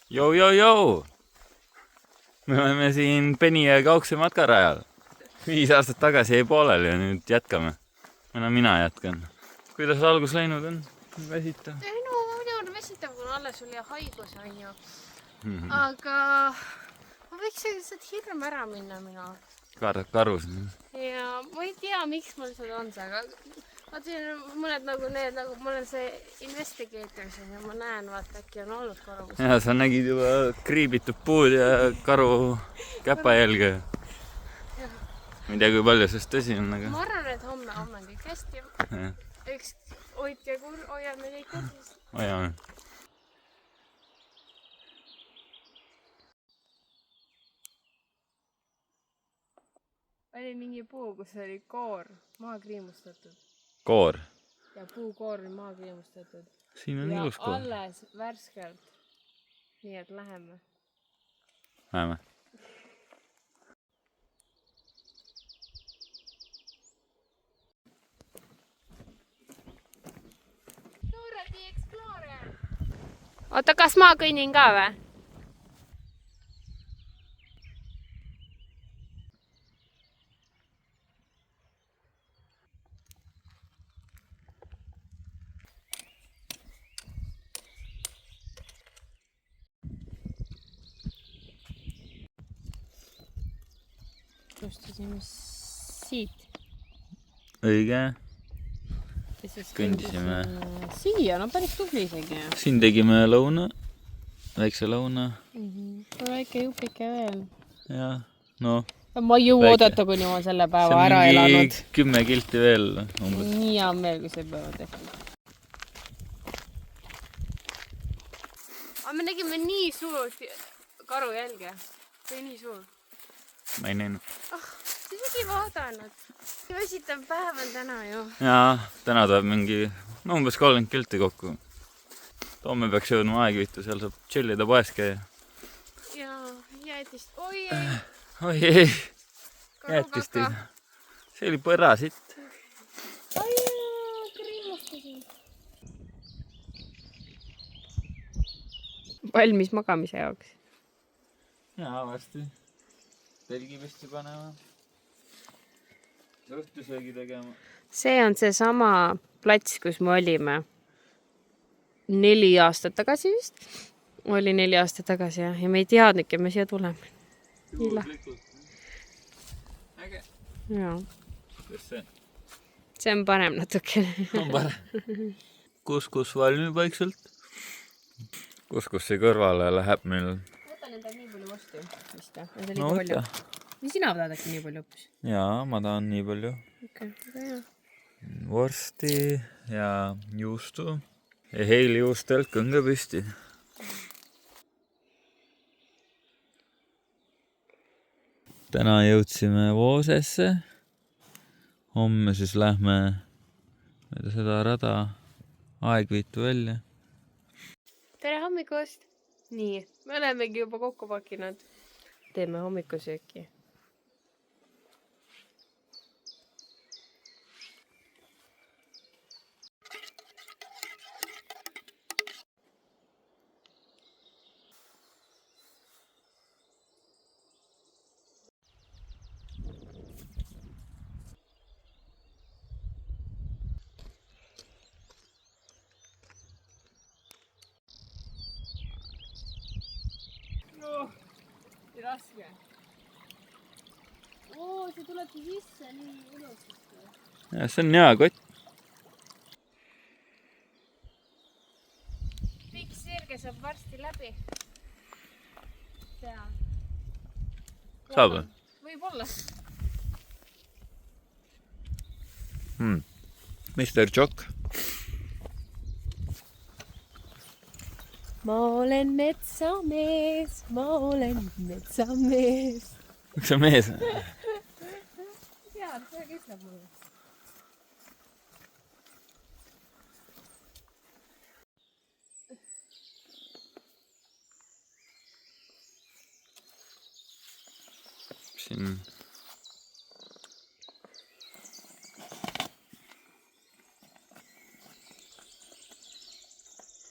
Jou! Me oleme siin Peni ja Kaukse matkarajal. 5 aastat tagasi jäi pooleli ja nüüd jätkame. Mina jätkan. Kuidas algus läinud on? Väsitav? No, muidu väsitav, kun alles oli haigus, on ju. Aga ma võiks lihtsalt hirm ära minna minu. Kardad karus? Ja ma ei tea, miks mul seda on see, aga ma teen mõned nagu need, nagu ma olen see investigator siin ja ma näen, vaata, äkki on olnud karu. Ja sa nägid juba kriibitud puud ja karu käpajälge. Ma ei tea, kui palju sest tõsi on, aga... Ma arvan, et homme on kõik hästi. Eks hoiame neid kursis. Hoiame. Oli mingi puu, kus oli koor maa kriimustatud. Koor? Ja puukoor oli maa kriimustatud. Siin on ilus koor. Ja alles värskelt. Nii et läheme. Läheme. Dora the Explorer! Oota, kas ma kõnnin ka või? Alustasime siit. Õige. Kõndisime. Siia, no päris tubli isegi. Siin tegime lõuna. Väikse lõuna. Väike jupike veel. Ja, no. Ma ei jõua oodata, kuni ma selle päeva ära elanud. See on mingi 10 kilti veel. Nii hea meel, kui see päeva tehtud. Aga me nägime nii suurt karu jälge. See oli nii suur. Ma ei näinud. Siis ei vaadanud. Väsitav päev on täna ju. Jaa, täna tuleb mingi umbes 30 kilti kokku. Toome peaks jõudma aegviitu, seal saab chillida poes käia. Jaa, jäätist. Oi ei. Oi ei. Jäätist ei. See oli põra sitt. Ai, kriimustasin. Valmis magamise jaoks. Jaa, varsti. Telgi püsti panema. Õhtusöögi tegema. See on see sama plats, kus me olime 4 aastat tagasi vist. Oli 4 aastat tagasi ja me ei teadnudki, et me siia tuleme. Äge. Jaa. Kus see? See on parem natukene. On parem. Kus valmib vaikselt. Kus see kõrvale läheb meil. Võta nendel nii palju vastu. No võta. Või sina tahad äkki nii palju hoopis? Jaa, ma tahan nii palju. Okei, väga hea. Vorsti ja juustu. Ja heilijuustelt kõnge püsti. Täna jõudsime Voosesse. Homme siis lähme seda rada aegviitu välja. Tere hommikust! Nii, me olemegi juba kokku pakinud. Teeme hommikusööki. Raske. See tulebki sisse nii ilusasti. Ja, see on hea kott. Pikk sirge saab varsti läbi. Saab või? Võib-olla. Mr. Jock. Ma olen metsamees, ma olen metsamees. Miks see mees? Jaa, see ütleb mulle. Siin...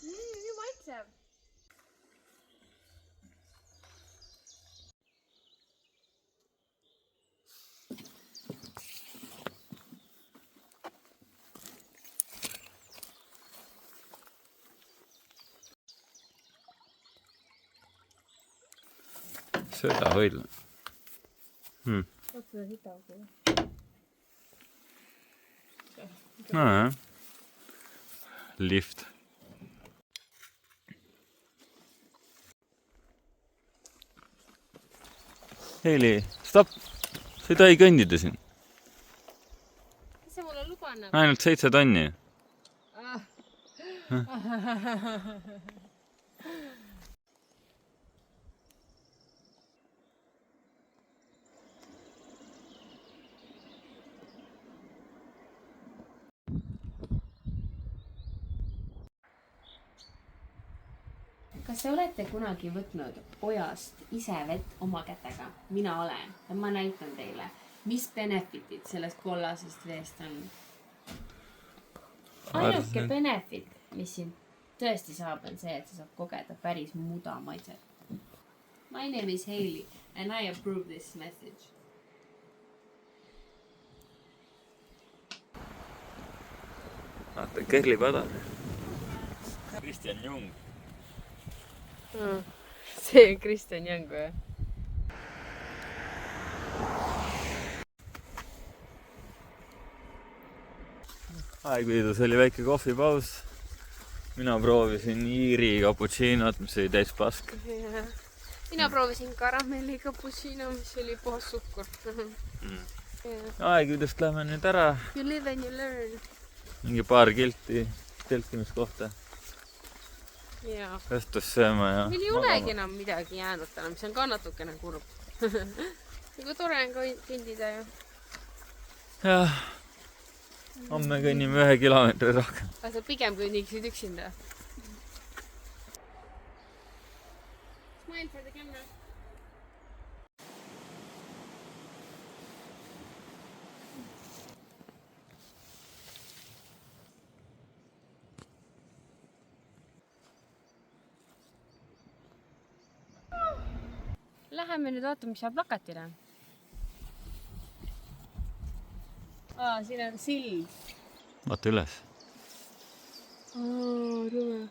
Nii maitsev. Seda hoidla. Nojah. Lift. Heili, stopp! Sa ei tohi kõndida siin. Mis sa mulle luba annab? Ainult 7 tonni. Kas te olete kunagi võtnud ojast ise vett oma kätega? Mina olen. Ja ma näitan teile, mis benefitid sellest kollasest veest on. Ainuke benefit, mis siin tõesti saab, on see, et sa saab kogeda päris muda maitset. My name is Hailey and I approve this message. Vaata, Kerli Padar. Kristjan Jung. See on Kristjan Jung või? Aegviidus oli väike kohvipaus. Mina proovisin Iiri cappuccinot, mis oli täis pask. Mina proovisin karamelli cappuccino, mis oli puhas suhkur. Aegviidust lähme nüüd ära. You live and you learn. Mingi paar kilti telkimiskohta. Jaa. Õstus sööma ja... Meil ei olegi enam midagi jäänud täna, mis on ka natukene kurb. Nagu tore on kõndida ju. Jah. Homme kõnnime 1 kilomeetri rohkem. Aga sa pigem kõnniksid üksinda. Smile for the camera. Läheme nüüd vaatame, mis seal plakatile. Siin on sild. Vaata üles. Rõve.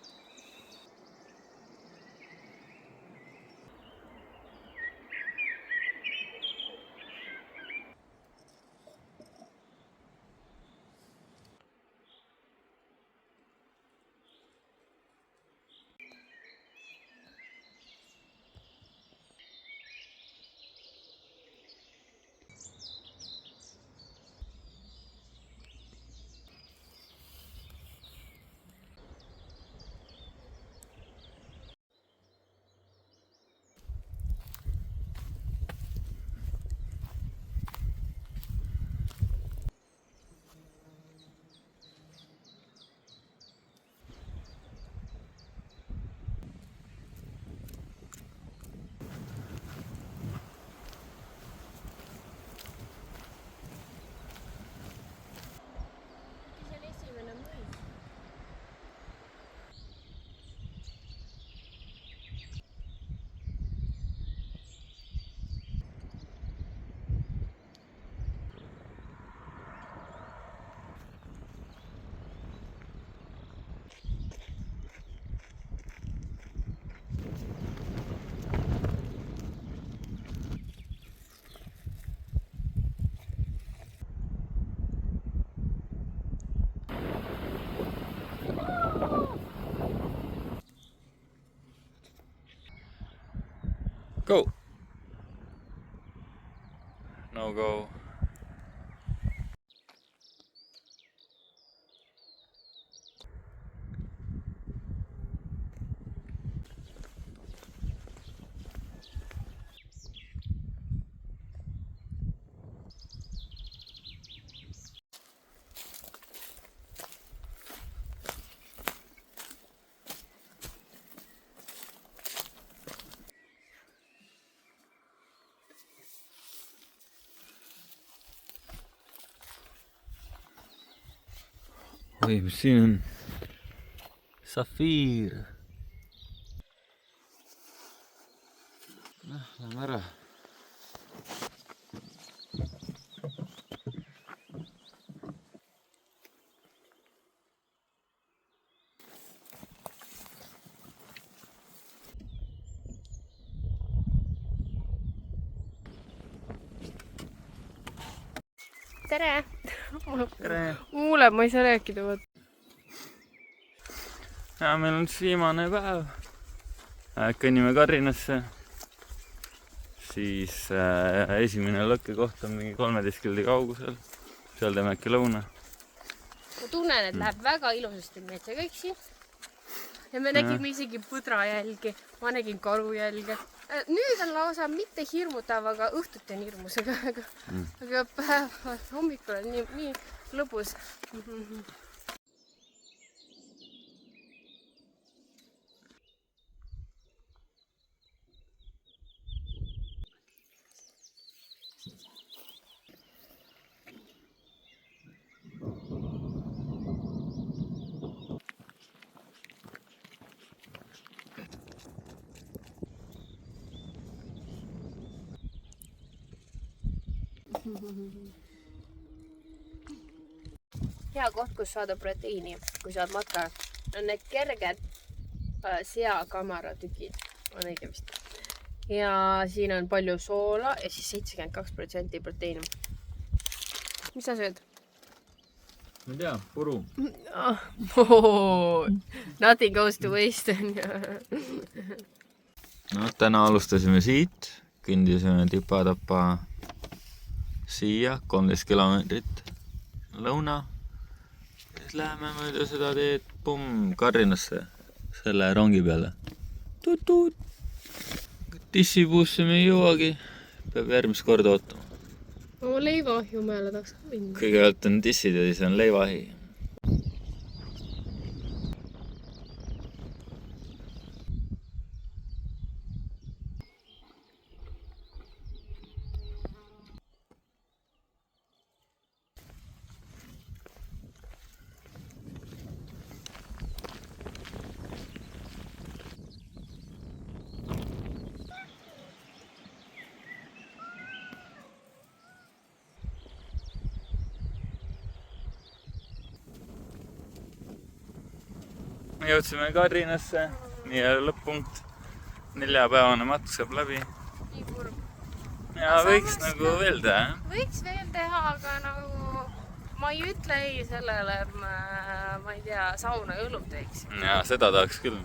Go! No go. Oi, mis siin on? Safiir. Lähme ära. tere! tere! Muule ma ei saa rääkida, vaat. Ja meil on siis viimane päev. Kõnnime Karrinasse. Siis esimene lõkkekoht on mingi 13 kildi kaugusel. Seal teeme äkki lõuna. Ma tunnen, et läheb väga ilusasti metsaga üksi. Ja me nägime isegi põdrajälgi. Ma nägin karujälge. Nüüd on lausa mitte hirmutav, aga õhtuti on hirmus. Aga päev hommikul on nii lõbus. Hea koht, kus saada proteiini, kui saad matkal, on need kerged seakaamaratükid, on õige vist. Ja siin on palju soola ja siis 72% proteiini. Mis sa sööd? Ma tea, puru. Nothing goes to waste. No, täna alustasime siit, kõndisime tipa-tapa siia, 13 kilomeetrit lõuna. Siis läheme mööda seda teed Karrinasse, selle rongi peale. Tuut-tuut. Tissipuusse me ei jõuagi, peab järgmist korda ootama. Oma leivaahju mäele tahaks ka minna. Kõigepealt on tissid ja siis on leivaahi. Me jõudsime Karrinasse, nii lõpp-punkt. 4-päevane matk saab läbi. Nii kurb. Ja võiks nagu veel teha. Võiks veel teha, aga nagu ma ei ütle ei sellele, ma ei tea, sauna ja õlut teeks. Ja seda tahaks küll.